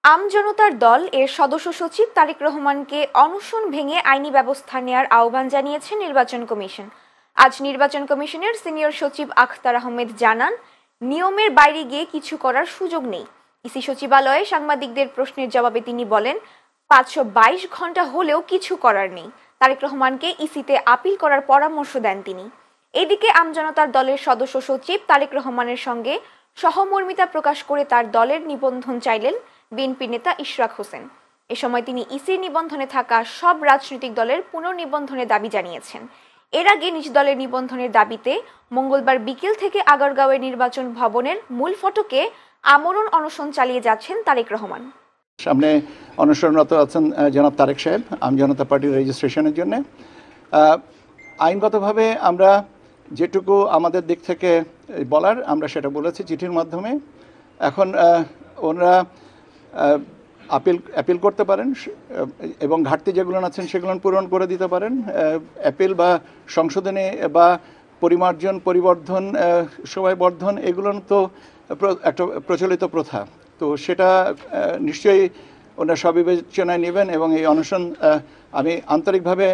জনতার দল এর সদস্য সচিব তারেক রহমানকে অনশন ভেঙে আইনি ব্যবস্থা নেয়ার আহ্বান জানিয়েছে নির্বাচন কমিশন। আজ নির্বাচন কমিশনের সিনিয়র সচিব আখতার আহমেদ জানান, নিয়মের বাইরে গিয়ে কিছু করার সুযোগ নেই। ইসি সচিবালয়ে সাংবাদিকদের প্রশ্নের জবাবে তিনি বলেন, 522 ঘন্টা হলেও কিছু করার নেই। তারেক রহমানকে ইসিতে আপিল করার পরামর্শ দেন তিনি। এদিকে জনতার দলের সদস্য সচিব তারেক রহমানের সঙ্গে সহমর্মিতা প্রকাশ করে তার দলের নিবন্ধন চাইলেন বিএনপি নেতা ইশরাক হোসেন। এ সময় তিনি ইসির নিবন্ধনে থাকা সব রাজনৈতিক দলের পুনর্নিবন্ধনের দাবি জানিয়েছেন। এর আগে নিজ দলের নিবন্ধনের দাবিতে মঙ্গলবার বিকেল থেকে আগারগাঁওয়ের নির্বাচন ভবনের মূল ফটকে আমরণ অনশন চালিয়ে যাচ্ছেন তারেক রহমান। সামনে অনশনরত আছেন জনাব তারেক সাহেব জনতা পার্টির রেজিস্ট্রেশনের জন্য। আইনগতভাবে আমরা যেটুকু আমাদের দিক থেকে বলার আমরা সেটা বলেছি চিঠির মাধ্যমে। এখন ওনারা অ্যাপিল করতে পারেন এবং ঘাটতি যেগুলো আছেন সেগুলো পূরণ করে দিতে পারেন। অ্যাপিল বা সংশোধনে বা পরিমার্জন, পরিবর্ধন, সময়বর্ধন এগুলো তো একটা প্রচলিত প্রথা, তো সেটা নিশ্চয়ই ওনারা সবিবেচনায় নেবেন এবং এই অনশন আমি আন্তরিকভাবে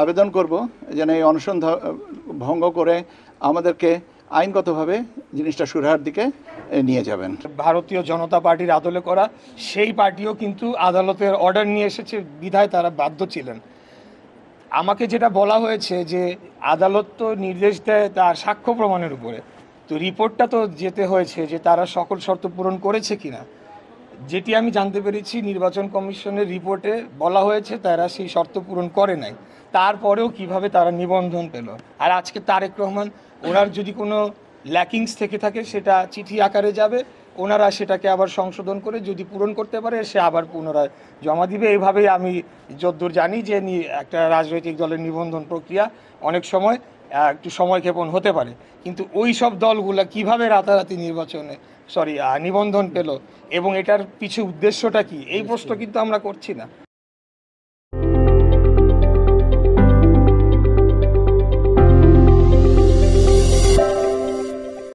আবেদন করব যেন এই অনশন ভঙ্গ করে আমাদেরকে আইনগতভাবে জিনিসটা সুরাহার দিকে নিয়ে যাবেন। ভারতীয় জনতা পার্টির আদলে করা সেই পার্টিও কিন্তু আদালতের অর্ডার নিয়ে এসেছে বিধায় তারা বাধ্য ছিলেন। আমাকে যেটা বলা হয়েছে যে আদালত তো নির্দেশ দেয় তার সাক্ষ্য প্রমাণের উপরে, তো রিপোর্টটা তো যেতে হয়েছে যে তারা সকল শর্ত পূরণ করেছে কিনা। যেটি আমি জানতে পেরেছি নির্বাচন কমিশনের রিপোর্টে বলা হয়েছে তারা সেই শর্ত পূরণ করে নাই, তারপরেও কিভাবে তারা নিবন্ধন পেল। আর আজকে তারেক রহমান ওনার যদি কোনো ল্যাকিংস থেকে থাকে সেটা চিঠি আকারে যাবে, ওনারা সেটাকে আবার সংশোধন করে যদি পূরণ করতে পারে সে আবার পুনরায় জমা দিবে। এইভাবেই আমি যতদূর জানি যে একটা রাজনৈতিক দলের নিবন্ধন প্রক্রিয়া অনেক সময় একটু সময়ক্ষেপণ হতে পারে, কিন্তু ওই সব দলগুলো কিভাবে রাতারাতি নিবন্ধন পেল এবং এটার পিছু উদ্দেশ্যটা কি, এই প্রশ্ন কিন্তু আমরা করছি না।